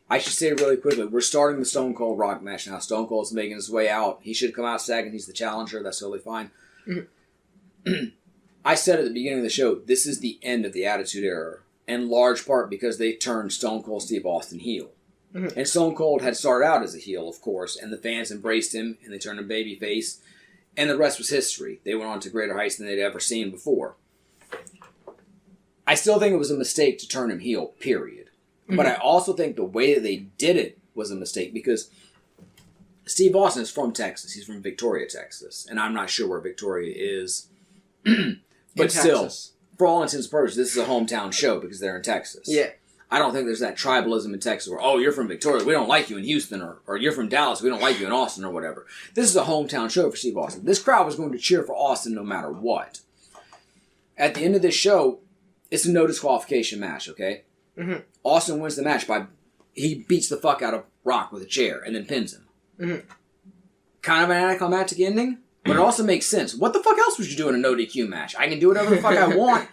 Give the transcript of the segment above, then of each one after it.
I should say really quickly, we're starting the Stone Cold Rock match now. Stone Cold's making his way out. He should come out second. He's the challenger. That's totally fine. I said at the beginning of the show, this is the end of the Attitude Era, in large part because they turned Stone Cold Steve Austin heel. And Stone Cold had started out as a heel, of course, and the fans embraced him, and they turned him babyface, and the rest was history. They went on to greater heights than they'd ever seen before. I still think it was a mistake to turn him heel, period. But I also think the way that they did it was a mistake, because Steve Austin is from Texas. He's from Victoria, Texas, and I'm not sure where Victoria is. But still, for all intents and purposes, this is a hometown show because they're in Texas. Yeah. I don't think there's that tribalism in Texas where, oh, you're from Victoria, we don't like you in Houston, or you're from Dallas, we don't like you in Austin, or whatever. This is a hometown show for Steve Austin. This crowd was going to cheer for Austin no matter what. At the end of this show, it's a no disqualification match, okay? Austin wins the match he beats the fuck out of Rock with a chair and then pins him. Kind of an anticlimactic ending, but it also makes sense. What the fuck else would you do in a no DQ match? I can do whatever the fuck I want.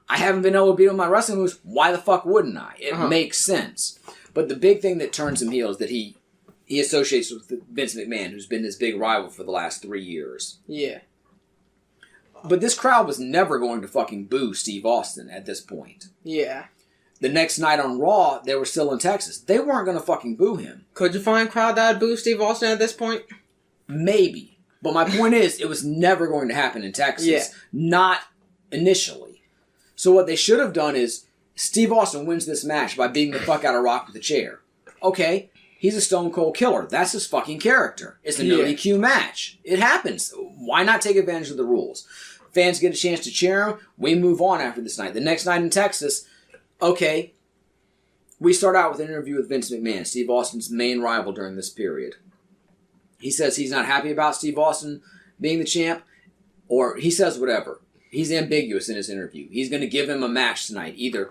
I haven't been able to beat him my wrestling moves. Why the fuck wouldn't I? It makes sense. But the big thing that turns him heel is that he associates with Vince McMahon, who's been his big rival for the last 3 years. Yeah. But this crowd was never going to fucking boo Steve Austin at this point. Yeah. The next night on Raw, they were still in Texas. They weren't going to fucking boo him. Could you find a crowd that would boo Steve Austin at this point? Maybe. But my point is, it was never going to happen in Texas. Yeah. Not initially. So what they should have done is, Steve Austin wins this match by beating the fuck out of Rock with a chair. Okay, he's a Stone Cold Killer. That's his fucking character. It's a no DQ match. It happens. Why not take advantage of the rules? Fans get a chance to cheer him. We move on after this night. The next night in Texas, okay, we start out with an interview with Vince McMahon, Steve Austin's main rival during this period. He says he's not happy about Steve Austin being the champ, or he says whatever. He's ambiguous in his interview. He's going to give him a match tonight. Either,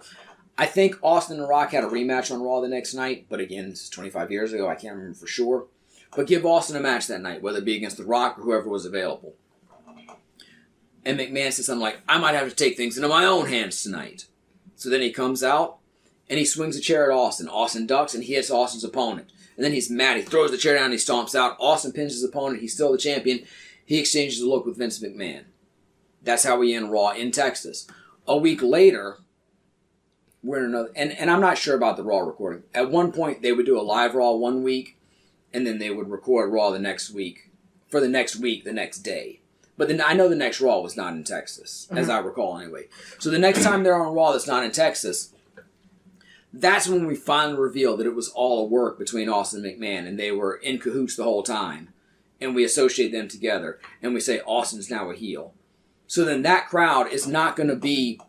I think Austin and Rock had a rematch on Raw the next night, but again, this is 25 years ago. I can't remember for sure. But give Austin a match that night, whether it be against The Rock or whoever was available. And McMahon says something like, I might have to take things into my own hands tonight. So then he comes out, and he swings a chair at Austin. Austin ducks, and he hits Austin's opponent. And then he's mad. He throws the chair down, and he stomps out. Austin pins his opponent. He's still the champion. He exchanges a look with Vince McMahon. That's how we end Raw in Texas. A week later, we're in another... And I'm not sure about the Raw recording. At one point, they would do a live Raw one week, and then they would record Raw the next week. For the next week, the next day. But then I know the next Raw was not in Texas, as I recall anyway. So the next time they're on Raw that's not in Texas, that's when we finally reveal that it was all a work between Austin and McMahon, and they were in cahoots the whole time. And we associate them together, and we say Austin's now a heel. So then that crowd is not going to be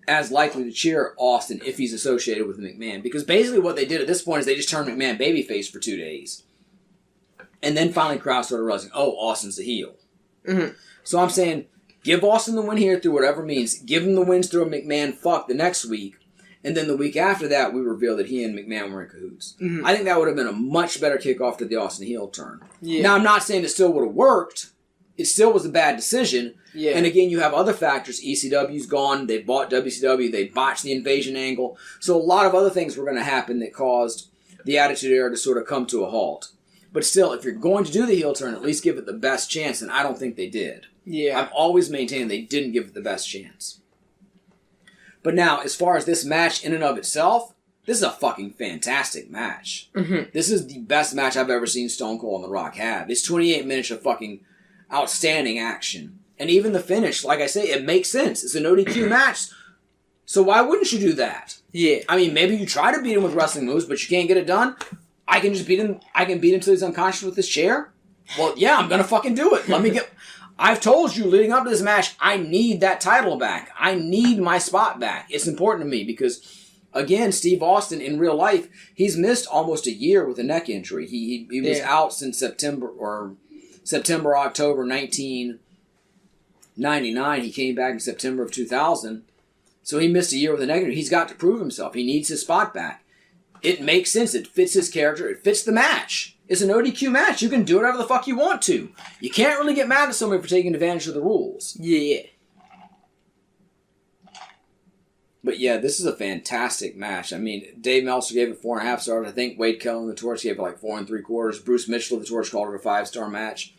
as likely to cheer Austin if he's associated with McMahon. Because basically what they did at this point is they just turned McMahon babyface for 2 days. And then finally crowd started realizing, oh, Austin's a heel. So I'm saying, give Austin the win here through whatever means. Give him the wins through a McMahon fuck the next week. And then the week after that, we reveal that he and McMahon were in cahoots. I think that would have been a much better kickoff to the Austin heel turn. Yeah. Now, I'm not saying it still would have worked. It still was a bad decision. Yeah. And again, you have other factors. ECW's gone. They bought WCW. They botched the invasion angle. So a lot of other things were going to happen that caused the Attitude Era to sort of come to a halt. But still, if you're going to do the heel turn, at least give it the best chance. And I don't think they did. Yeah. I've always maintained they didn't give it the best chance. But now, as far as this match in and of itself, this is a fucking fantastic match. This is the best match I've ever seen Stone Cold and The Rock have. It's 28 minutes of fucking outstanding action. And even the finish, like I say, it makes sense. It's a no DQ match. So why wouldn't you do that? Yeah. I mean, maybe you try to beat him with wrestling moves, but you can't get it done. I can just beat him. I can beat him till he's unconscious with this chair. Well, yeah, I'm going to fucking do it. I've told you leading up to this match, I need that title back. I need my spot back. It's important to me because, again, Steve Austin in real life, he's missed almost a year with a neck injury. He was out since September, October 1999. He came back in September of 2000. So he missed a year with a neck injury. He's got to prove himself. He needs his spot back. It makes sense. It fits his character. It fits the match. It's an ODQ match. You can do whatever the fuck you want to. You can't really get mad at somebody for taking advantage of the rules. Yeah. But yeah, this is a fantastic match. I mean, Dave Meltzer gave it 4.5 stars. I think Wade Kelly and the Torch gave it like 4 3/4. Bruce Mitchell of the Torch called it a 5-star match.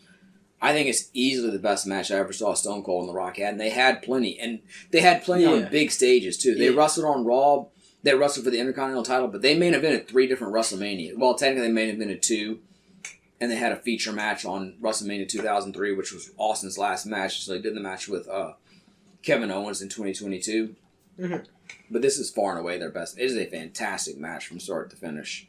I think it's easily the best match I ever saw Stone Cold and The Rock had, and they had plenty. And they had plenty on big stages too. They wrestled on Raw. They wrestled for the Intercontinental title, but they main evented 3 different WrestleMania. Well, technically they main evented 2, and they had a feature match on WrestleMania 2003, which was Austin's last match. So they did the match with Kevin Owens in 2022. Mm-hmm. But this is far and away their best. It is a fantastic match from start to finish.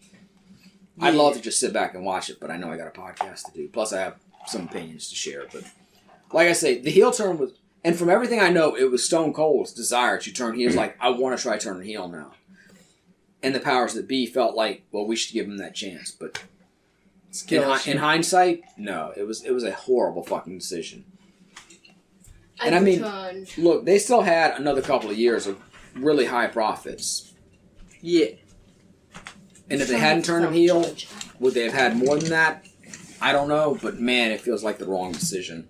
Yeah. I'd love to just sit back and watch it, but I know I got a podcast to do. Plus, I have some opinions to share. But like I say, the heel turn was, and from everything I know, it was Stone Cold's desire to turn heel. He was like, I want to try turning heel now. And the powers that be felt like, well, we should give him that chance. But in hindsight, no, it was a horrible fucking decision. And I mean, look, they still had another couple of years of really high profits. Yeah. And if they hadn't turned him heel, would they have had more than that? I don't know, but man, it feels like the wrong decision.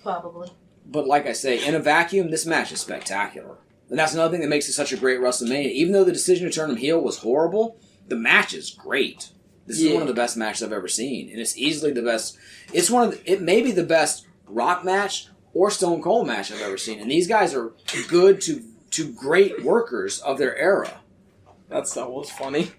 Probably. But like I say, in a vacuum, this match is spectacular. And that's another thing that makes it such a great WrestleMania. Even though the decision to turn him heel was horrible, the match is great. This is one of the best matches I've ever seen. And it's easily the best. It may be the best Rock match or Stone Cold match I've ever seen. And these guys are good to great workers of their era. That was funny.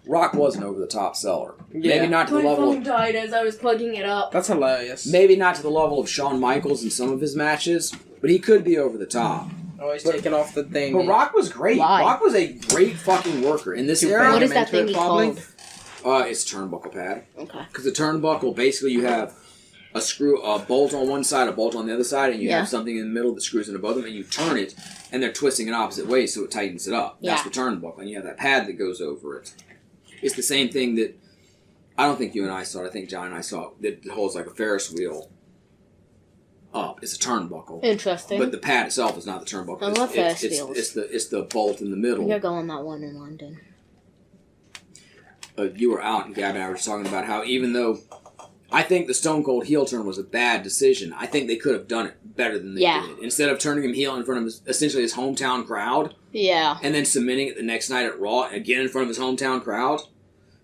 Rock was an over-the-top seller. Yeah. Maybe not to the My level phone died as I was plugging it up. That's hilarious. Maybe not to the level of Shawn Michaels in some of his matches, but he could be over the top. Always taking off the thing. But Rock was great. Why? Rock was a great fucking worker. In this era... What is that thing called? It's a turnbuckle pad. Okay. Because the turnbuckle, basically you have a bolt on one side, a bolt on the other side, and you have something in the middle that screws into both of them, and you turn it, and they're twisting in opposite ways, so it tightens it up. That's the turnbuckle, and you have that pad that goes over it. It's the same thing that, I don't think you and I saw it, I think John and I saw it, that holds like a Ferris wheel up. It's a turnbuckle. Interesting. But the pad itself is not the turnbuckle. I love Ferris wheels. It's the bolt in the middle. You're going that one in London. You were out, and Gab and I were just talking about how even though I think the Stone Cold heel turn was a bad decision, I think they could have done it better than they did. Instead of turning him heel in front of essentially his hometown crowd, and then submitting it the next night at Raw again in front of his hometown crowd,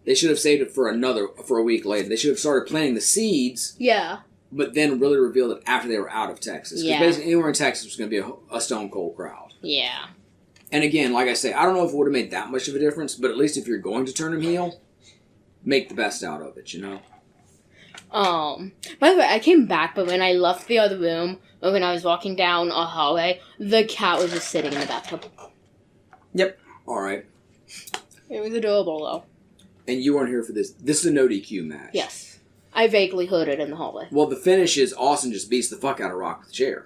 they should have saved it for a week later. They should have started planting the seeds, but then really revealed it after they were out of Texas. Because basically anywhere in Texas was going to be a Stone Cold crowd. Yeah. And again, like I say, I don't know if it would have made that much of a difference, but at least if you're going to turn him heel, make the best out of it, you know? By the way, I came back, but when I left the other room, or when I was walking down a hallway, the cat was just sitting in the bathtub. Yep. Alright. It was adorable, though. And you weren't here for this. This is a no DQ match. Yes. I vaguely heard it in the hallway. Well, the finish is Austin just beats the fuck out of Rock with the chair.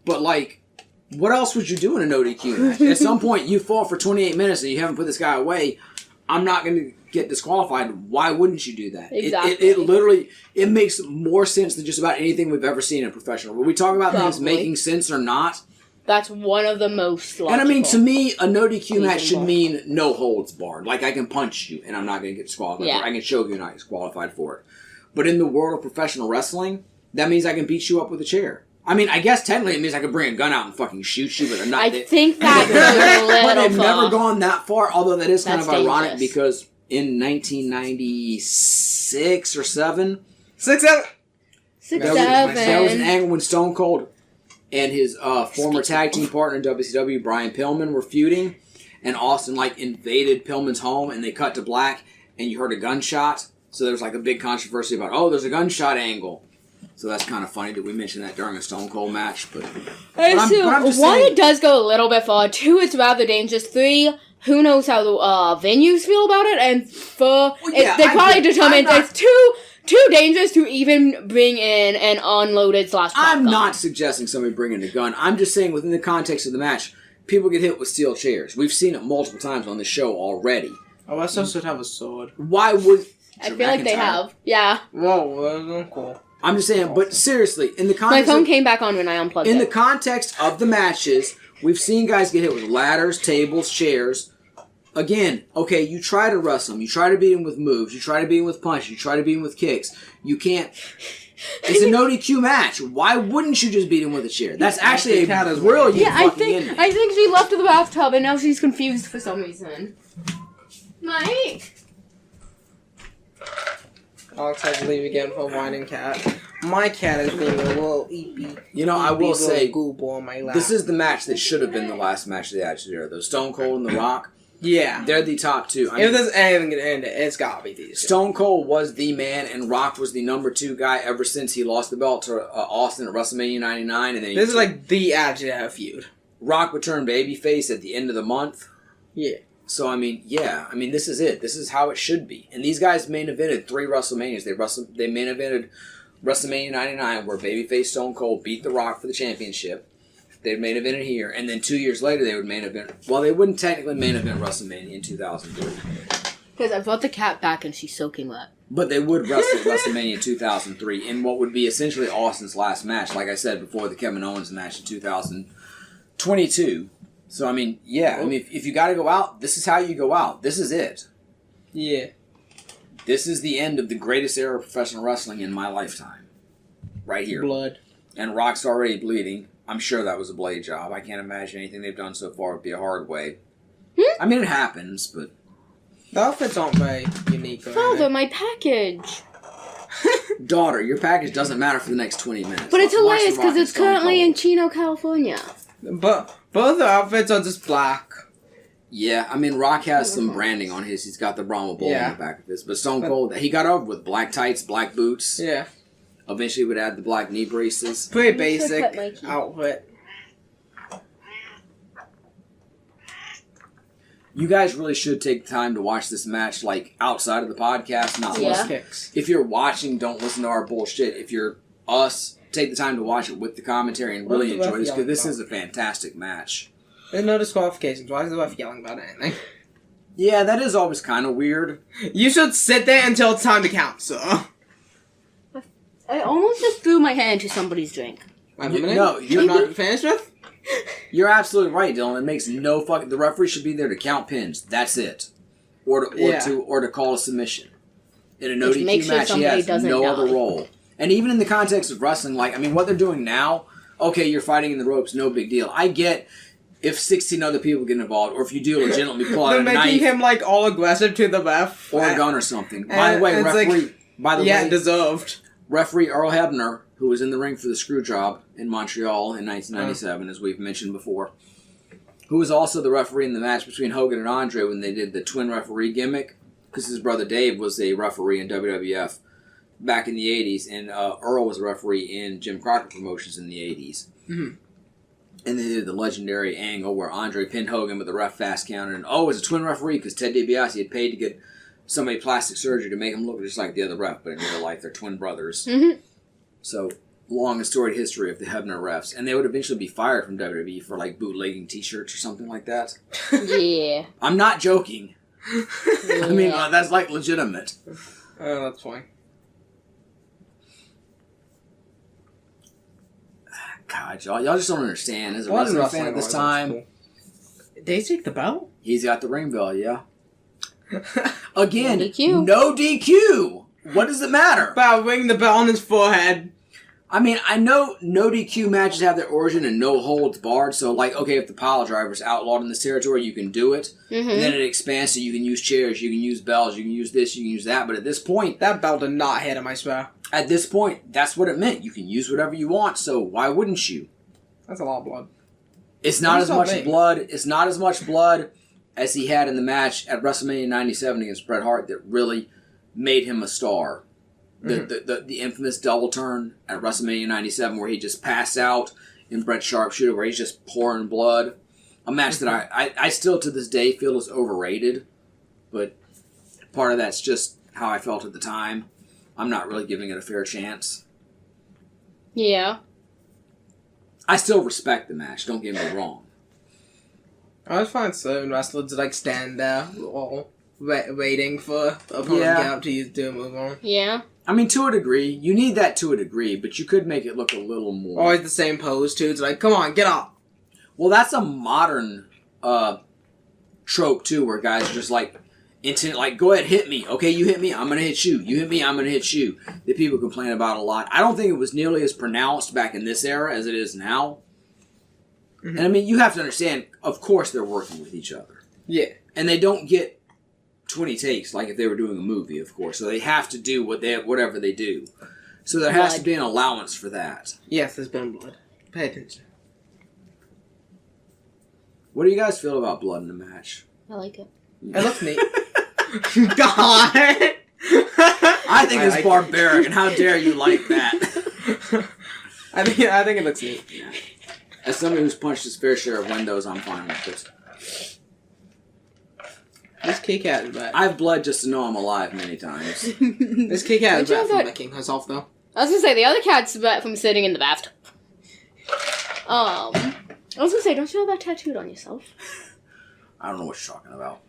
But, like, what else would you do in a no DQ match? At some point, you fought for 28 minutes and you haven't put this guy away. I'm not going to get disqualified. Why wouldn't you do that? Exactly. It literally, it makes more sense than just about anything we've ever seen in professional. When we talk about things making sense or not. That's one of the most logical. And I mean, to me, a no DQ match should mean no holds barred. Like, I can punch you and I'm not going to get disqualified for it. I can choke you and not get disqualified for it. But in the world of professional wrestling, that means I can beat you up with a chair. I mean, I guess technically it means I could bring a gun out and fucking shoot you, but I'm not. I think that goes a little But they've far. never gone that far, although that is kind of ironic dangerous. because in 1996 or 7... 6, 7. 6, There 7. was an angle when Stone Cold and his former tag team partner in WCW, Brian Pillman, were feuding, and Austin invaded Pillman's home, and they cut to black, and you heard a gunshot. So there was a big controversy about, there's a gunshot angle. So that's kind of funny that we mentioned that during a Stone Cold match. But I'm just one, saying, it does go a little bit far. 2, it's rather dangerous. 3, who knows how the venues feel about it. And 4, they probably determined it's too dangerous to even bring in an unloaded /pop I'm gun. not suggesting somebody bring in a gun. I'm just saying within the context of the match, people get hit with steel chairs. We've seen it multiple times on the show already. Oh, I still should have a sword. Why would... I feel like they have. Yeah. Whoa, that's cool. I'm just saying, but seriously, in the context... My phone came back on when I unplugged it. In the context of the matches, we've seen guys get hit with ladders, tables, chairs. Again, okay, you try to wrestle them. You try to beat them with moves. You try to beat them with punches. You try to beat them with kicks. You can't It's a no DQ match. Why wouldn't you just beat him with a chair? That's actually a brilliant Yeah, fucking ending. I think she left to the bathtub and now she's confused for some reason. Mike! Alex had to leave again for a whining cat. My cat is being a little eepy. You know, I will say, Google on my lap. this is the match that should have been the last match of the Attitude Era. Though Stone Cold and The Rock, Yeah. they're the top two. I If mean, there's anything to end it, it's gotta be these two. Stone Cold was the man, and Rock was the number 2 guy ever since he lost the belt to Austin at WrestleMania 99. And then This is like the Attitude Era feud. Rock would turn babyface at the end of the month. Yeah. So, I mean, this is it. This is how it should be. And these guys main evented 3 WrestleManias. They main evented WrestleMania 99, where babyface Stone Cold beat The Rock for the championship. They'd main evented here. And then 2 years later, they would main event... Well, they wouldn't technically main event WrestleMania in 2003. Because I brought the cat back and she's soaking wet. But they would wrestle WrestleMania 2003 in what would be essentially Austin's last match, like I said before, the Kevin Owens match in 2022. So, I mean, if you got to go out, this is how you go out. This is it. Yeah. This is the end of the greatest era of professional wrestling in my lifetime. Right here. Blood. And Rock's already bleeding. I'm sure that was a blade job. I can't imagine anything they've done so far would be a hard way. I mean, it happens, but... The outfits aren't very unique. Or Father, anything. my package! Daughter, your package doesn't matter for the next 20 minutes. But it's Let's watch hilarious The Rock because and it's Stone currently Cold. in Chino, California. But both the outfits are just black. Yeah, I mean, Rock has some branding on his. He's got the Brahma Bull on the back of his. But Stone Cold, he got over with black tights, black boots. Yeah. Eventually would add the black knee braces. Pretty You should basic put Mikey. outfit. You guys really should take time to watch this match, like, outside of the podcast, not Yeah. listen. Kicks. If you're watching, don't listen to our bullshit. If you're us, take the time to watch it with the commentary and really What's the enjoy this, ref because this yelling is a fantastic match. There's no disqualifications. Why is the ref yelling about anything? Yeah, that is always kind of weird. You should sit there until it's time to count, sir. I almost just threw my hand into somebody's drink. No, you're not finished with? You're absolutely right, Dylan. It makes no fucking... The referee should be there to count pins. That's it. Or to call a submission. In a no Which makes DQ sure match, he somebody has doesn't no die. other role. And even in the context of wrestling, like, I mean, what they're doing now, okay, you're fighting in the ropes, no big deal. I get if 16 other people get involved, or if you do legitimately pull out They're a making knife him, like, all aggressive to the ref. or a gun or something. By the way, it's referee... deserved. Referee Earl Hebner, who was in the ring for the screw job in Montreal in 1997, as we've mentioned before, who was also the referee in the match between Hogan and Andre when they did the twin referee gimmick, because his brother Dave was a referee in WWF back in the 80s, and Earl was a referee in Jim Crockett Promotions in the 80s. Mm-hmm. And they did the legendary angle where Andre pinned Hogan with the ref fast counter, and it was a twin referee because Ted DiBiase had paid to get somebody plastic surgery to make him look just like the other ref, but in real life they're twin brothers. Mm-hmm. So, long and storied history of the Hebner refs. And they would eventually be fired from WWE for, like, bootlegging t-shirts or something like that. Yeah. I'm not joking. Yeah. I mean, that's, like, legitimate. Oh, that's fine. God, y'all just don't understand. As a wrestling fan at this time, Cool. Did they take the belt? he's got the ring bell, yeah. Again, No DQ. no DQ! What does it matter? About ringing the bell on his forehead. I mean, I know no DQ matches have their origin in no holds barred, so, like, okay, if the pile driver's outlawed in this territory, you can do it. Mm-hmm. And then it expands so you can use chairs, you can use bells, you can use this, you can use that. But at this point, That bell did not hit him, I swear. at this point, that's what it meant. You can use whatever you want, so why wouldn't you? That's a lot of blood. It's not What as is much that mean? blood. It's not as much blood as he had in the match at WrestleMania 97 against Bret Hart that really made him a star. The infamous double turn at WrestleMania 97 where he just passed out in Bret Sharpshooter where he's just pouring blood. A match that I still to this day feel is overrated, but part of that's just how I felt at the time. I'm not really giving it a fair chance. Yeah. I still respect the match, don't get me wrong. I just find certain wrestlers like stand there all waiting for the opponent to Yeah. get up to do a move on. Yeah. I mean, to a degree, you need that to a degree, but you could make it look a little more. Always the same pose too. It's like, come on, get up. Well, that's a modern trope too, where guys are just like, intent, like, go ahead, hit me. Okay, you hit me, I'm gonna hit you. You hit me, I'm gonna hit you. That people complain about a lot. I don't think it was nearly as pronounced back in this era as it is now. Mm-hmm. And I mean, you have to understand, of course they're working with each other. Yeah. And they don't get 20 takes like if they were doing a movie, of course. So they have to do whatever they do. So there has to be an allowance for that. Yes, there's been blood. Pay attention. What do you guys feel about blood in the match? I like it. It looks neat. God! I think it's barbaric, and how dare you like that? I think it looks neat. Yeah. As somebody who's punched his fair share of windows, I'm fine with it. This Kit Kat is bad. I have bled just to know I'm alive many times. This Kit Kat is Don't you bad have from that- licking herself, though. I was gonna say, the other cat's bad from sitting in the bathtub. I was gonna say, don't you have that tattooed on yourself? I don't know what you're talking about.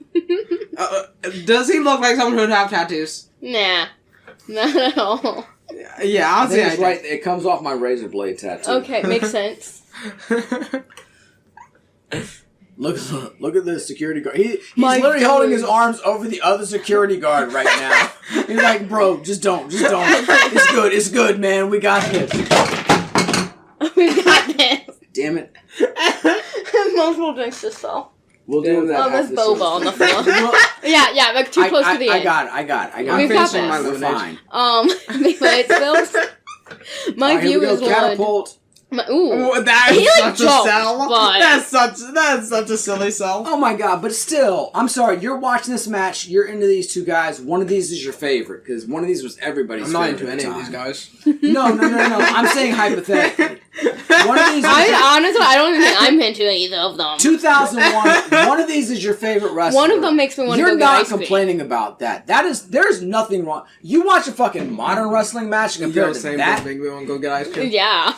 Does he look like someone who would have tattoos? Nah. Not at all. Yeah, I I'll think say it's right. It comes off my razor blade tattoo. Okay, makes sense. Look at the security guard. He's My literally holding his God. arms over the other security guard right now. He's like, bro, just don't. It's good, man. We got this. We got this. Damn it. Multiple drinks just fell. We'll do that. Oh, there's after boba this. on the floor. Well, yeah, like too close to the I end. got it. I'm We've got finishing my this. We're lemonade. fine. Before it spills. My Alright, here we view go. is one. Catapult. Ooh. Oh, that He, is like, such a jumped, sell. but- That's such a silly sell. Oh my god, but still, I'm sorry, you're watching this match, you're into these two guys, one of these is your favorite, because one of these was everybody's I'm not favorite into at any the of time. these guys. No, I'm saying hypothetically. One of these is Honestly, I don't even think I'm into either of them. 2001, one of these is your favorite wrestler. One of them makes me want to go You're get not ice cream. complaining about that. There's nothing wrong. You watch a fucking modern wrestling match and compare it to that. Big, we want to go get ice cream. Yeah.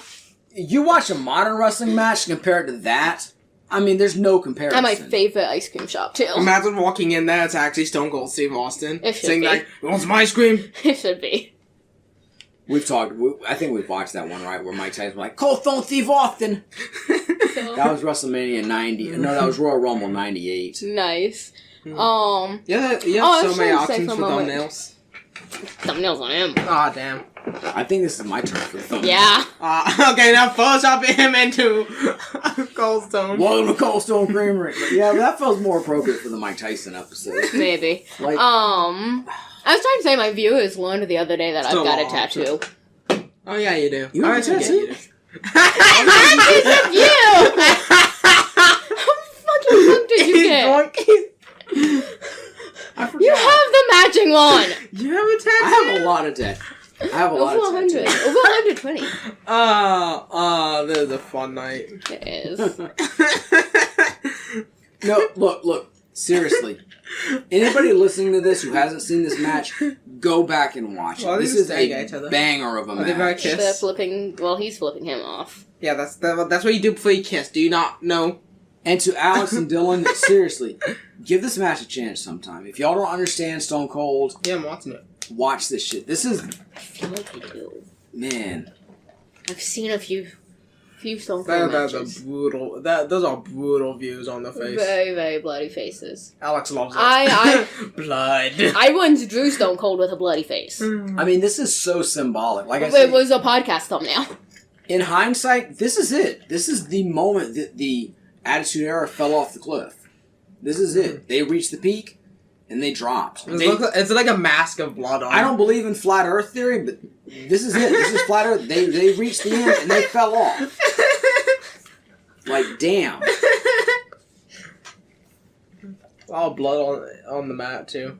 You watch a modern wrestling match compared to that. I mean, there's no comparison. And my favorite ice cream shop, too. Imagine walking in there, it's actually Stone Cold Steve Austin. It should saying be. like, you want some ice cream? It should be. I think we've watched that one, right, where Mike Tyson was like, Cold Stone Steve Austin. That was WrestleMania 90. No, that was Royal Rumble 98. Nice. Yeah, you Oh, have I so was many trying to say options for for a moment. thumbnails. thumbnails on him. Ah, damn. I think this is my turn for the thumbnail. Yeah. Okay, now Photoshop him into Cold Stone. Welcome to Cold Stone Creamery. But yeah, that feels more appropriate for the Mike Tyson episode. Maybe. Like, I was trying to say my viewers learned the other day that Still I've got a long. tattoo. Oh, yeah, you do. You have a tattoo? You! How fucking drunk did you get? I forgot. You have the matching one! You have a tattoo? I have a lot of tattoos. I have a lot Over of 100. tattoos. Over 120. This is a fun night. It is. No, look. Seriously. Anybody listening to this who hasn't seen this match, go back and watch it. Well, This these is stay a each other. banger of a Are they very match. kiss? They're flipping. Well, he's flipping him off. Yeah, that's what you do before you kiss. Do you not know? And to Alex and Dylan, seriously, give this match a chance sometime. If y'all don't understand Stone Cold, Yeah, I'm watching it. watch this shit. This is, I feel like I do. man. I've seen a few Stone Cold That's matches. a brutal. Those are brutal views on the face. Very, very bloody faces. Alex loves it. I Blood. I once drew Stone Cold with a bloody face. I mean, this is so symbolic. Like I said, It was a podcast thumbnail. in hindsight, this is it. This is the moment that the Attitude Era fell off the cliff. This is it. They reached the peak, and they dropped. It's like a mask of blood on I don't believe in flat Earth theory, but this is it. This is flat Earth. They reached the end, and they fell off. Like, damn. Oh, blood on the mat, too.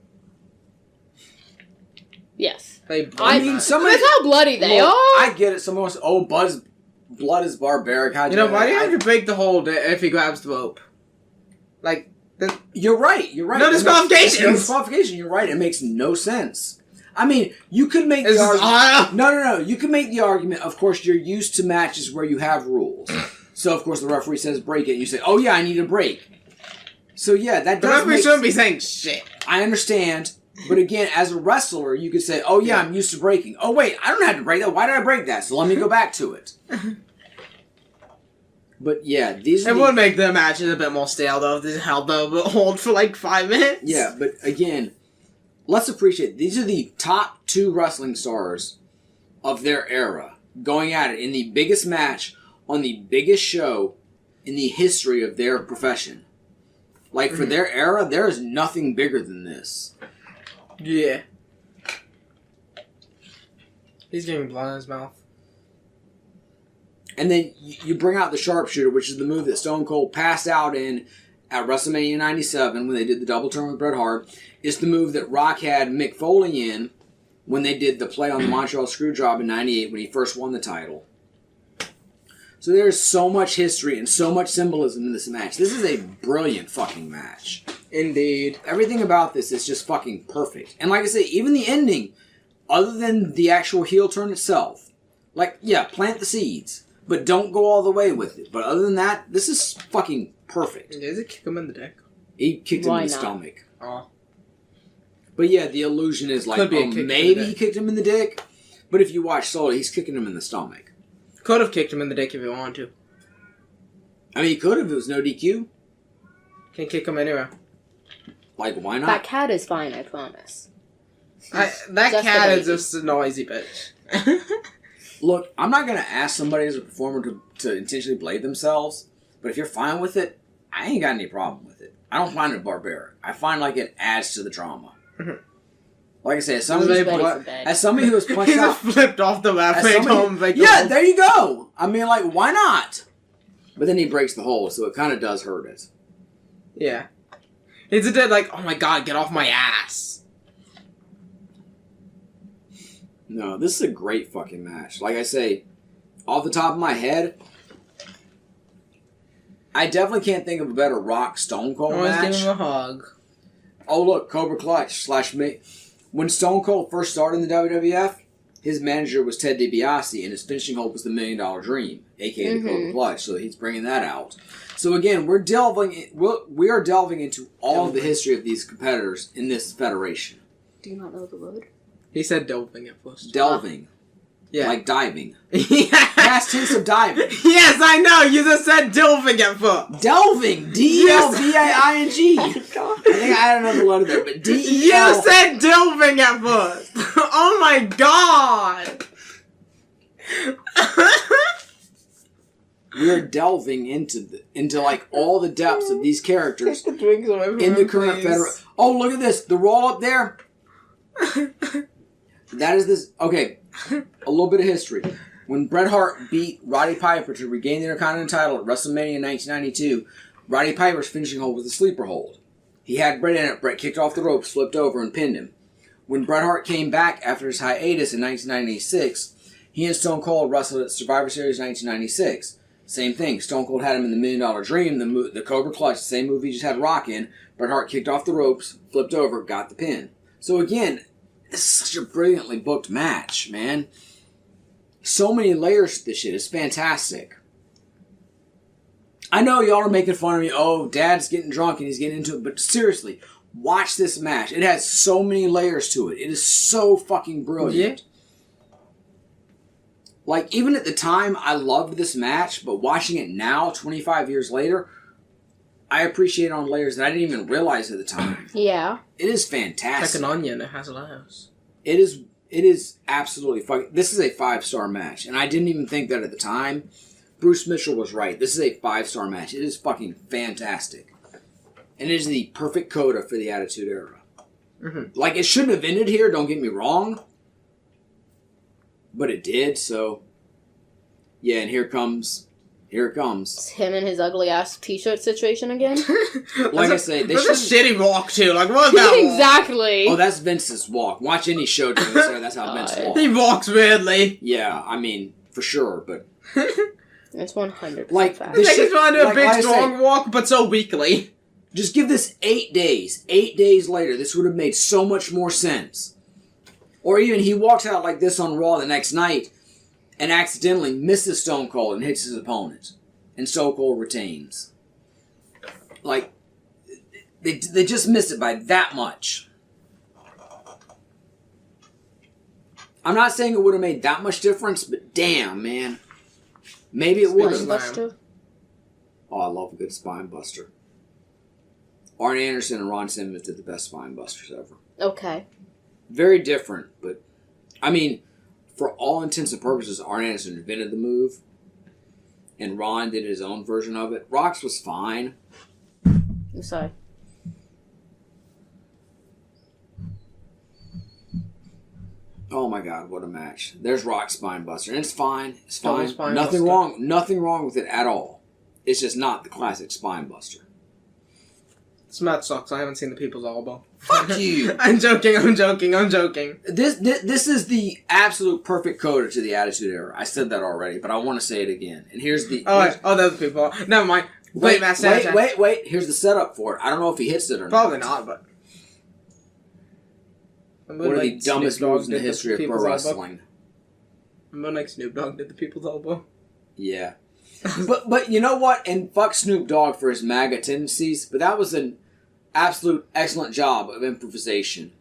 Yes. They I mean, somebody... That's how bloody they Look, are. I get it. Someone wants, blood is barbaric. How'd You know, why do you I- have to break the hold if he grabs the rope? Like, You're right. You're right. No disqualifications! No disqualification. You're right. It makes no sense. I mean, you could make This the is- argument. No. You can make the argument. Of course, you're used to matches where you have rules. So, of course, the referee says break it. And you say, "Oh yeah, I need a break." So yeah, that the does referee make. shouldn't be saying shit. I understand, but again, as a wrestler, you could say, "Oh yeah, I'm used to breaking." Oh wait, I don't have to break that. Why did I break that? So let me go back to it. But yeah, these are It would make the matches a bit more stale though if they held the hold for like 5 minutes. Yeah, but again, let's appreciate these are the top 2 wrestling stars of their era going at it in the biggest match on the biggest show in the history of their profession. Like, for their era, there is nothing bigger than this. Yeah. He's getting blood in his mouth. And then you bring out the sharpshooter, which is the move that Stone Cold passed out in at WrestleMania 97 when they did the double turn with Bret Hart. It's the move that Rock had Mick Foley in when they did the play on the Montreal Screwjob in 98 when he first won the title. So there's so much history and so much symbolism in this match. This is a brilliant fucking match. Indeed. Everything about this is just fucking perfect. And like I say, even the ending, other than the actual heel turn itself, like, yeah, plant the seeds, but don't go all the way with it. But other than that, this is fucking perfect. Does it kick him in the dick? He kicked him in the stomach. Oh. But yeah, the illusion is like, oh, maybe he kicked him in the dick. But if you watch slowly, he's kicking him in the stomach. Could have kicked him in the dick if he wanted to. I mean, he could have if it was no DQ. Can't kick him anywhere. Like, why not? That cat is fine, I promise. That cat is just a noisy bitch. Look, I'm not going to ask somebody as a performer to intentionally blade themselves, but if you're fine with it, I ain't got any problem with it. I don't find it barbaric. I find like it adds to the drama. Like I say, as somebody who was punched out, flipped off the left home. Yeah, there you go. I mean, like, why not? But then he breaks the hole, so it kind of does hurt it. Yeah, it's a dead like, oh my god, get off my ass. No, this is a great fucking match. Like I say, off the top of my head, I definitely can't think of a better Rock Stone Cold match. Give him a hug. Oh look, Cobra Clutch / me. When Stone Cold first started in the WWF, his manager was Ted DiBiase, and his finishing hold was the $1 Million Dream, aka the Cobra Clutch. So he's bringing that out. So again, we are delving into all of the history of these competitors in this federation. Do you not know the word? He said delving at first. Delving. Yeah. Like diving. Past tense of diving. Yes, I know. You just said delving at first. Delving. D-E-L-V-A-I-N-G. I think I had another letter there, but D-E-L. You said delving at first. Oh my god. We're delving into like all the depths of these characters Take the drinks away from in the current federation. Oh, look at this. The roll up there. That is this. Okay. A little bit of history. When Bret Hart beat Roddy Piper to regain the Intercontinental title at WrestleMania 1992, Roddy Piper's finishing hold was the sleeper hold. He had Bret in it. Bret kicked off the ropes, flipped over, and pinned him. When Bret Hart came back after his hiatus in 1996, he and Stone Cold wrestled at Survivor Series 1996. Same thing. Stone Cold had him in the $1 Million Dream, the Cobra Clutch, the same move he just had Rock in. Bret Hart kicked off the ropes, flipped over, got the pin. So again, this is such a brilliantly booked match, man. So many layers to this shit. It's fantastic. I know y'all are making fun of me. Oh, Dad's getting drunk and he's getting into it. But seriously, watch this match. It has so many layers to it. It is so fucking brilliant. Yeah. Like, even at the time, I loved this match. But watching it now, 25 years later, I appreciate it on layers that I didn't even realize at the time. Yeah. It is fantastic. Like an onion, it has layers. It is absolutely fucking... This is a 5-star match. And I didn't even think that at the time. Bruce Mitchell was right. This is a 5-star match. It is fucking fantastic. And it is the perfect coda for the Attitude Era. Mm-hmm. Like, it shouldn't have ended here, don't get me wrong. But it did, so... Yeah, and here it comes. It's him and his ugly ass t-shirt situation again. Like I say, they should... a shitty walk, too. Like, what that exactly. Walk? Oh, that's Vince's walk. Watch any show during this era, that's how Vince walks. He walks weirdly. Yeah, I mean, for sure, but... It's 100% like, fact. He's trying to do a big, strong walk, but so weakly. Just give this 8 days. 8 days later, this would have made so much more sense. Or even he walks out like this on Raw the next night and accidentally misses Stone Cold and hits his opponent. And Stone Cold retains. Like, they just missed it by that much. I'm not saying it would have made that much difference, but damn, man. Maybe it would have. Oh, I love a good spine buster. Arn Anderson and Ron Simmons did the best spine busters ever. Okay. Very different, but I mean, for all intents and purposes, Arn Anderson invented the move, and Ron did his own version of it. Rock's was fine. I'm sorry. Oh my God, what a match! There's Rock's spine buster, and it's fine. It's fine. Spine Nothing buster. wrong. Nothing wrong with it at all. It's just not the classic spine buster. This match sucks. I haven't seen the People's Elbow. Fuck you. I'm joking. This is the absolute perfect coda to the Attitude Era. I said that already, but I want to say it again. And here's the... Oh, that's the people. Never mind. Wait. Here's the setup for it. I don't know if he hits it or Probably not. not, but... One of the dumbest moves in the history of pro wrestling. Remember like Snoop Dogg did the People's Elbow? Yeah. but you know what? And fuck Snoop Dogg for his MAGA tendencies, but that was an absolute excellent job of improvisation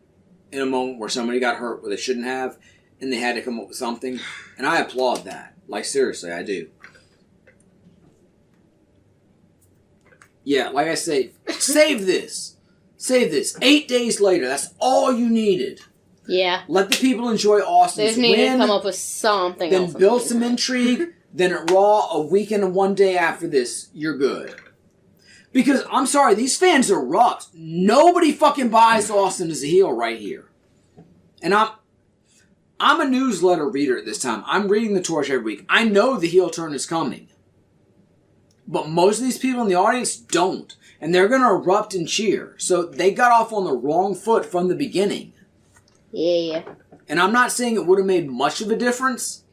in a moment where somebody got hurt where they shouldn't have, and they had to come up with something. And I applaud that. Like, seriously, I do. Yeah, like I say, save this. Save this. 8 days later, that's all you needed. Yeah. Let the people enjoy Austin's They just need win. to come up with something Then else. build some intrigue. Then at Raw, a weekend and 1 day after this, you're good. Because, I'm sorry, these fans are rough. Nobody fucking buys Austin as a heel right here. And I'm a newsletter reader at this time. I'm reading the Torch every week. I know the heel turn is coming. But most of these people in the audience don't. And they're going to erupt and cheer. So they got off on the wrong foot from the beginning. Yeah. And I'm not saying it would have made much of a difference.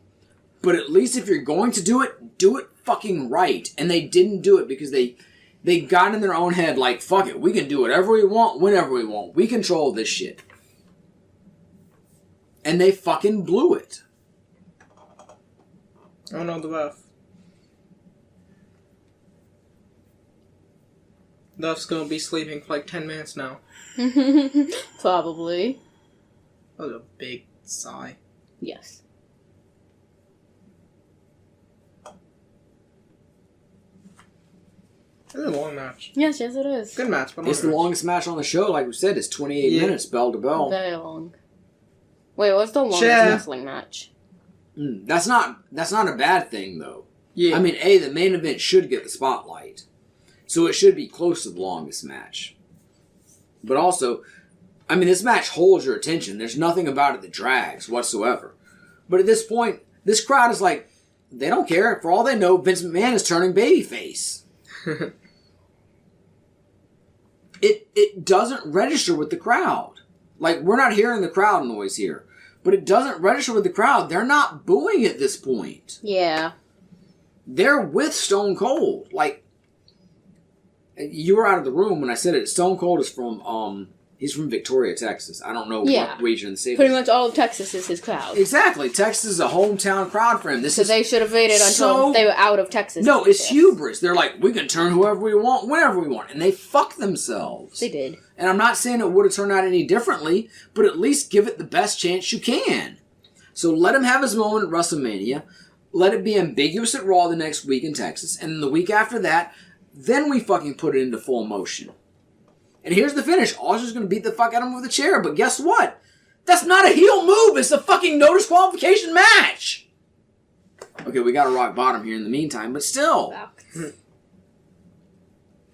But at least if you're going to do it fucking right. And they didn't do it because they got in their own head like, fuck it, we can do whatever we want, whenever we want. We control this shit. And they fucking blew it. Oh no, the ref. The ref's gonna be sleeping for like 10 minutes now. Probably. That was a big sigh. Yes. It's a long match. Yes, it is. Good match, but It's the longest match on the show, like we said. It's 28 minutes, bell to bell. Very long. Wait, what's the longest Share. wrestling match? That's not a bad thing, though. Yeah. I mean, the main event should get the spotlight. So it should be close to the longest match. But also, I mean, this match holds your attention. There's nothing about it that drags whatsoever. But at this point, this crowd is like, they don't care. For all they know, Vince McMahon is turning babyface. It doesn't register with the crowd. Like, we're not hearing the crowd noise here. But it doesn't register with the crowd. They're not booing at this point. Yeah. They're with Stone Cold. Like, you were out of the room when I said it. Stone Cold is from, he's from Victoria, Texas. I don't know what region of the state. Pretty much all of Texas is his crowd. Exactly. Texas is a hometown crowd for him. So they should have waited until they were out of Texas. No, it's hubris. They're like, we can turn whoever we want, whenever we want. And they fuck themselves. They did. And I'm not saying it would have turned out any differently, but at least give it the best chance you can. So let him have his moment at WrestleMania. Let it be ambiguous at Raw the next week in Texas. And then the week after that, then we fucking put it into full motion. And here's the finish. Austin's going to beat the fuck out of him with a chair. But guess what? That's not a heel move. It's a fucking no disqualification match. Okay, we got a rock bottom here in the meantime, but still.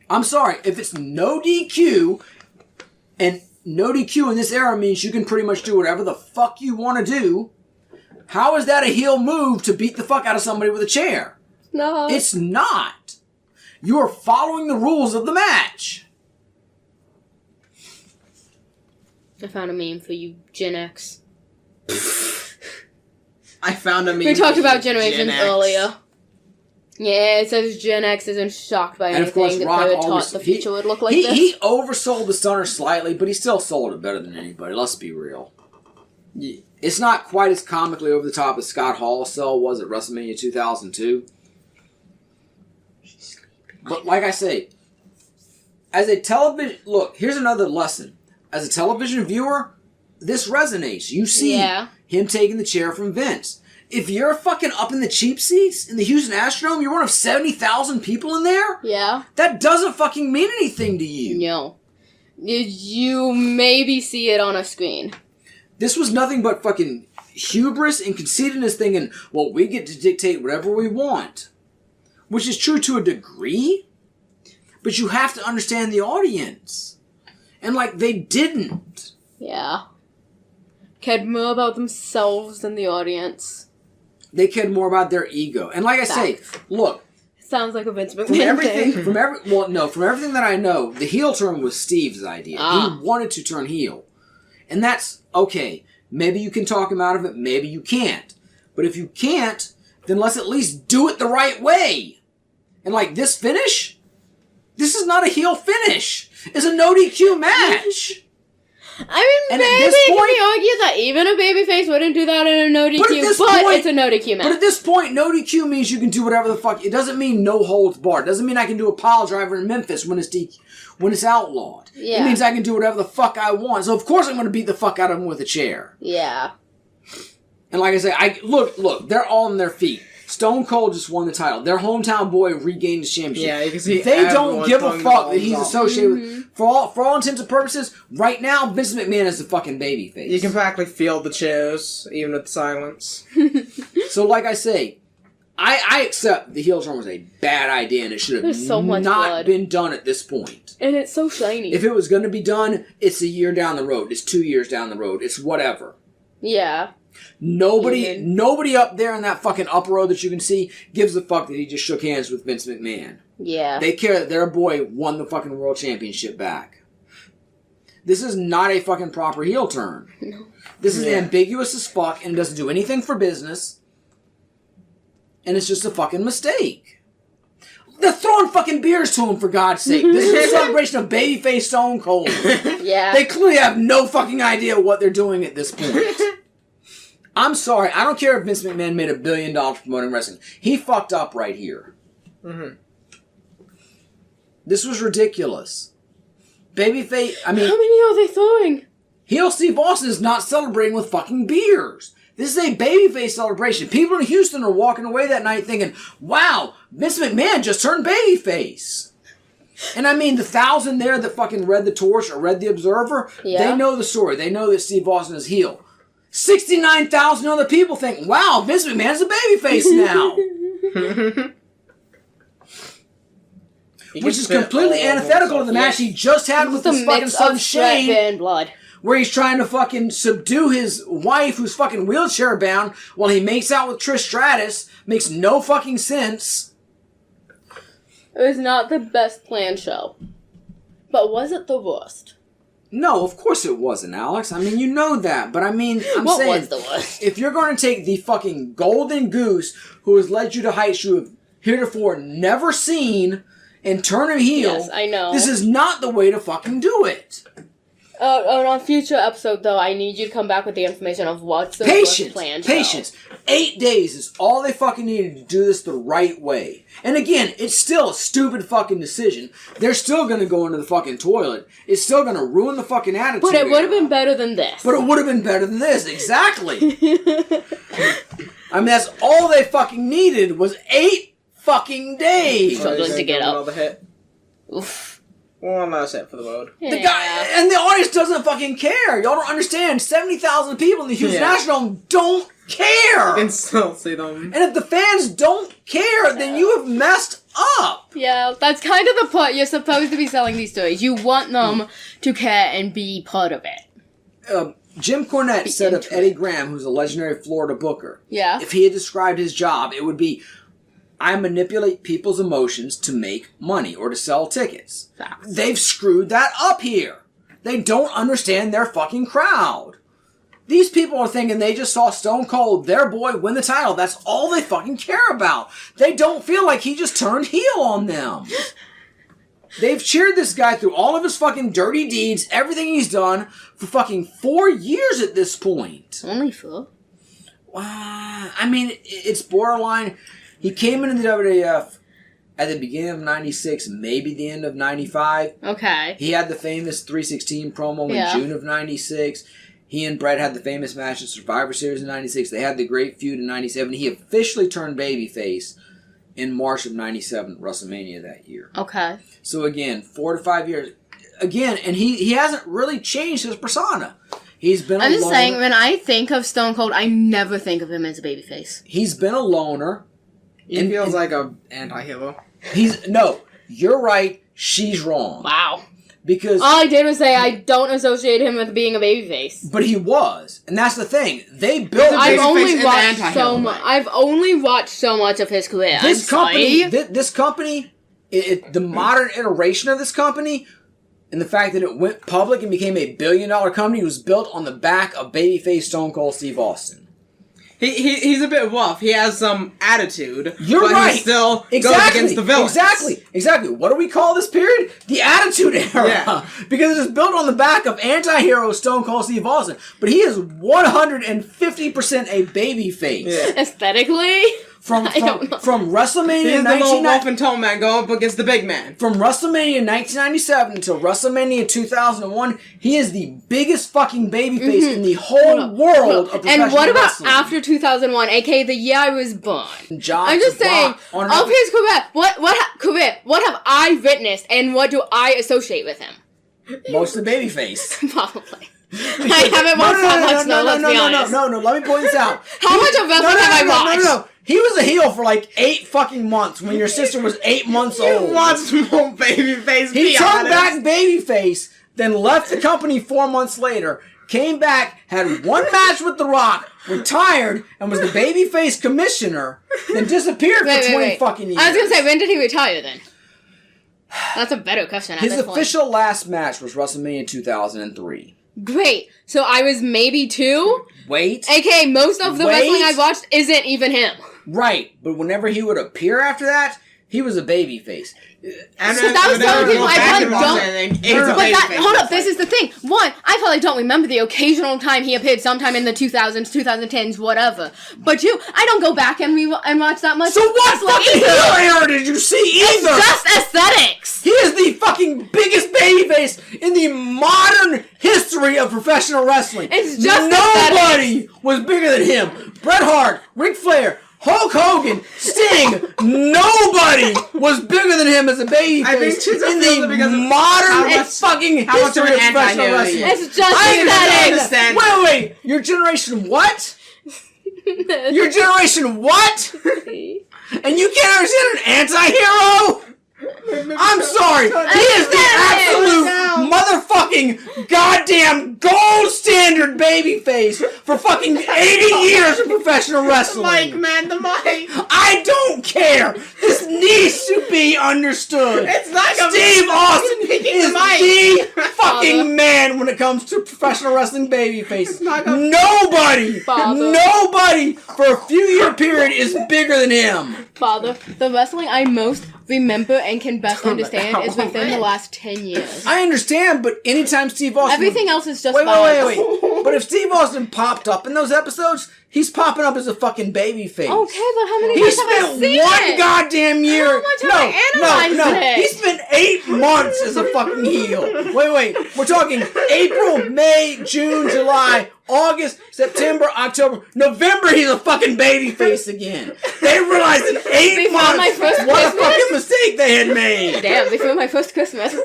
I'm sorry. If it's no DQ, and no DQ in this era means you can pretty much do whatever the fuck you want to do, how is that a heel move to beat the fuck out of somebody with a chair? No. It's not. You are following the rules of the match. I found a meme for you, Gen X. I found a meme. We talked about generations earlier. Yeah, it says Gen X isn't shocked by anything that they were taught the future would look like this. He oversold the Stunner slightly, but he still sold it better than anybody. Let's be real. Yeah. It's not quite as comically over the top as Scott Hall's sell was at WrestleMania 2002. But like I say, as a television... Look, here's another lesson. As a television viewer, this resonates. You see him taking the chair from Vince. If you're fucking up in the cheap seats in the Houston Astrodome, you're one of 70,000 people in there? Yeah. That doesn't fucking mean anything to you. No. You maybe see it on a screen. This was nothing but fucking hubris and conceitedness thinking, well, we get to dictate whatever we want. Which is true to a degree, but you have to understand the audience. And, like, they didn't. Yeah. Cared more about themselves than the audience. They cared more about their ego. And like I say, look. Sounds like a Vince From McMahon everything, thing. from everything that I know, the heel turn was Steve's idea. He wanted to turn heel. And that's, okay, maybe you can talk him out of it, maybe you can't. But if you can't, then let's at least do it the right way. And like this finish, this is not a heel finish. It's a no DQ match. I mean, maybe it can be argued that even a babyface wouldn't do that in a no DQ, but it's a no DQ match. But at this point, no DQ means you can do whatever the fuck. It doesn't mean no holds barred. It doesn't mean I can do a pile driver in Memphis when it's outlawed. Yeah. It means I can do whatever the fuck I want. So of course I'm going to beat the fuck out of him with a chair. Yeah. And like I say, look, they're all on their feet. Stone Cold just won the title. Their hometown boy regained his championship. Yeah, you can see they don't give a fuck that he's associated with. For all intents and purposes, right now, Vince McMahon is the fucking babyface. You can practically feel the chairs, even with the silence. So, like I say, I accept the heel turn was a bad idea and it should have not been done at this point. And it's so shiny. If it was going to be done, it's a year down the road. It's 2 years down the road. It's whatever. Yeah. Nobody up there in that fucking upper row that you can see gives a fuck that he just shook hands with Vince McMahon. Yeah. They care that their boy won the fucking world championship back. This is not a fucking proper heel turn. No. This is ambiguous as fuck and it doesn't do anything for business. And it's just a fucking mistake. They're throwing fucking beers to him, for God's sake. This is a celebration of babyface Stone Cold. Yeah. They clearly have no fucking idea what they're doing at this point. I'm sorry. I don't care if Vince McMahon made $1 billion promoting wrestling. He fucked up right here. Mm-hmm. This was ridiculous. Babyface, I mean... How many are they throwing? Heel Steve Austin is not celebrating with fucking beers. This is a babyface celebration. People in Houston are walking away that night thinking, wow, Vince McMahon just turned babyface. And I mean, the 1,000 there that fucking read the Torch or read the Observer, they know the story. They know that Steve Austin is heel. 69,000 other people think, wow, Vince McMahon's a babyface now. Which is completely antithetical to the match he just had with his fucking son Shane. And blood. Where he's trying to fucking subdue his wife who's fucking wheelchair bound while he makes out with Trish Stratus. Makes no fucking sense. It was not the best planned show. But was it the worst? No, of course it wasn't, Alex. I mean, you know that. But I mean, what saying, was the worst? If you're going to take the fucking golden goose who has led you to heights you have heretofore never seen and turn him heel, yes, I know. This is not the way to fucking do it. On a future episode, though, I need you to come back with the information of what's the worst planned show. Patience. 8 days is all they fucking needed to do this the right way. And again, it's still a stupid fucking decision. They're still going to go into the fucking toilet. It's still going to ruin the fucking attitude. But it would have been better than this. But it would have been better than this. Exactly. I mean, that's all they fucking needed was 8 fucking days. Struggling to get up. Oof. One last hit for the road. The guy and the audience doesn't fucking care. Y'all don't understand. 70,000 people in the Houston Astrodome don't care. And still see them. And if the fans don't care, then you have messed up. Yeah, that's kind of the point. You're supposed to be selling these stories. You want them to care and be part of it. Jim Cornette said of Eddie Graham, who's a legendary Florida booker, if he had described his job, it would be, I manipulate people's emotions to make money or to sell tickets. Facts. They've screwed that up here. They don't understand their fucking crowd. These people are thinking they just saw Stone Cold, their boy, win the title. That's all they fucking care about. They don't feel like he just turned heel on them. They've cheered this guy through all of his fucking dirty deeds, everything he's done, for fucking 4 years at this point. Only 4? I mean, it's borderline. He came into the WWF at the beginning of 96, maybe the end of 95. Okay. He had the famous 316 promo in June of 96. He and Bret had the famous match at Survivor Series in 96. They had the great feud in 97. He officially turned babyface in March of 97, WrestleMania that year. Okay. So again, 4 to 5 years. Again, and he hasn't really changed his persona. He's been I'm just saying, when I think of Stone Cold, I never think of him as a babyface. He's been a loner. He feels like a anti-hero. No, you're right. She's wrong. Wow. Because all I did was say I don't associate him with being a babyface. But he was, and that's the thing. They built. I've only watched so much of his career. This company, the modern iteration of this company, and the fact that it went public and became a billion-dollar company was built on the back of babyface Stone Cold Steve Austin. He's a bit rough. He has some attitude. You're but right. He still goes against the villains. Exactly. What do we call this period? The Attitude Era. Yeah. Because it is built on the back of anti-hero Stone Cold Steve Austin. But he is 150% a babyface. Yeah. Aesthetically? From WrestleMania He's the little wolf and tall man going up against the big man. From WrestleMania 1997 until WrestleMania 2001, he is the biggest fucking babyface in the whole world of professional wrestling. And what about after 2001, aka the year I was born? I'm just saying, of his career, what have I witnessed and what do I associate with him? Most of the babyface. Probably. I haven't watched that much, though, let's be honest. No, let me point this out. How much of wrestling have I watched? No. He was a heel for like 8 fucking months when your sister was 8 months old. You watched more babyface. He turned back babyface, then left the company 4 months later, came back, had one match with The Rock, retired, and was the babyface commissioner, then disappeared for 20 fucking years. I was gonna say, when did he retire then? That's a better question. His official last match was WrestleMania 2003. Great. So I was maybe 2? Wait. AKA most of the wrestling I've watched isn't even him. Right. But whenever he would appear after that, he was a babyface. And so that was telling people I probably don't. Hold up, this is the thing. One, I probably don't remember the occasional time he appeared sometime in the 2000s, 2010s, whatever. But I don't go back and watch that much. So what fucking heel era did you see either? It's just aesthetics. He is the fucking biggest babyface in the modern history of professional wrestling. It's just nobody was bigger than him. Bret Hart, Ric Flair, Hulk Hogan, Sting, nobody was bigger than him as a babyface in the modern fucking history of professional wrestling. It's just aesthetics. Wait, your generation what? Your generation what? And you can't understand an anti-hero? I'm sorry. He is the absolute motherfucking goddamn gold standard babyface for fucking 80 years of professional wrestling. The mic. I don't care. This needs to be understood. It's not Steve Austin is the fucking man when it comes to professional wrestling babyface. Nobody for a few year period is bigger than him. Father, the wrestling I most remember and can best understand is within the last 10 years. I understand, but anytime Steve Austin... Everything else is just Wait. But if Steve Austin popped up in those episodes, he's popping up as a fucking babyface. Okay, but how many times have I seen He spent one goddamn year... How much have I analyzed it? He spent 8 months as a fucking heel. Wait. We're talking April, May, June, July, August, September, October, November, he's a fucking babyface again. They realized in 8 months what a fucking mistake they had made. Damn, before my first Christmas.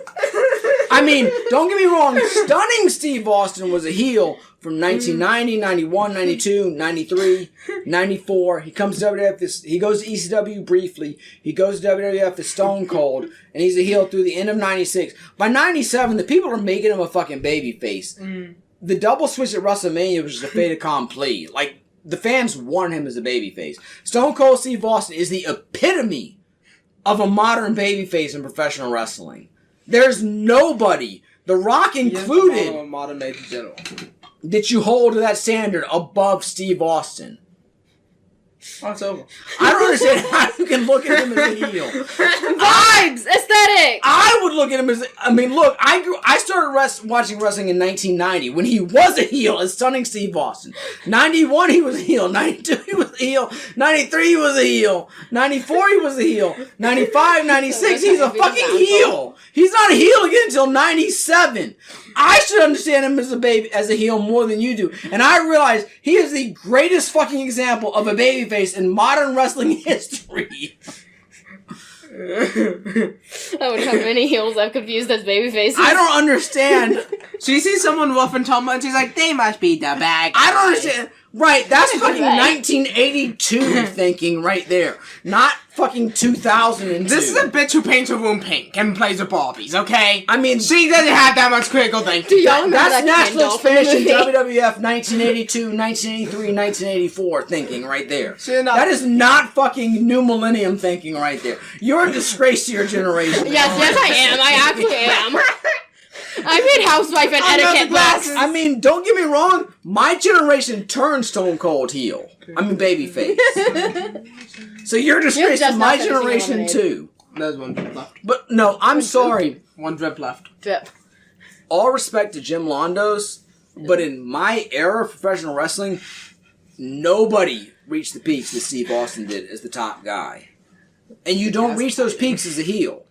I mean, don't get me wrong, Stunning Steve Austin was a heel from 1990, 91, 92, 93, 94. He comes to WWF, he goes to ECW briefly, he goes to WWF as Stone Cold, and he's a heel through the end of 96. By 97, the people are making him a fucking babyface. The double switch at WrestleMania was just a fait accompli. Like, the fans wanted him as a babyface. Stone Cold Steve Austin is the epitome of a modern babyface in professional wrestling. There's nobody, The Rock included, that you hold to that standard above Steve Austin. Oh, it's over. I don't understand how you can look at him as a heel. Vibes! Aesthetic! I would look at him as... I mean, look, I started watching wrestling in 1990 when he was a heel as Stunning Steve Austin. 91 he was a heel. 92 he was a heel. 93 he was a heel. 94 he was a heel. 95, 96 he's a fucking heel. He's not a heel again until 97. I should understand him as a heel more than you do. And I realize he is the greatest fucking example of a babyface in modern wrestling history. I would have many heels I've confused as babyfaces. I don't understand. She sees someone rough and tumble and she's like, they must be the bad guy. I don't understand. Right, that's fucking 1982 thinking right there. Not fucking 2002. This is a bitch who paints her room pink and plays with Barbies, okay? I mean, she doesn't have that much critical thinking. That's National Expansion WWF 1982, 1983, 1984 thinking right there. That is not fucking New Millennium thinking right there. You're a disgrace to your generation. Yes, I am. I actually am. I made housewife and etiquette books. I mean, don't get me wrong. My generation turned Stone Cold heel. I mean, babyface. So you're a disgrace to my generation too. There's one drip left. But no, I'm sorry. One drip left. Drip. All respect to Jim Londos, but in my era of professional wrestling, nobody reached the peaks that Steve Austin did as the top guy. And you don't reach those peaks as a heel.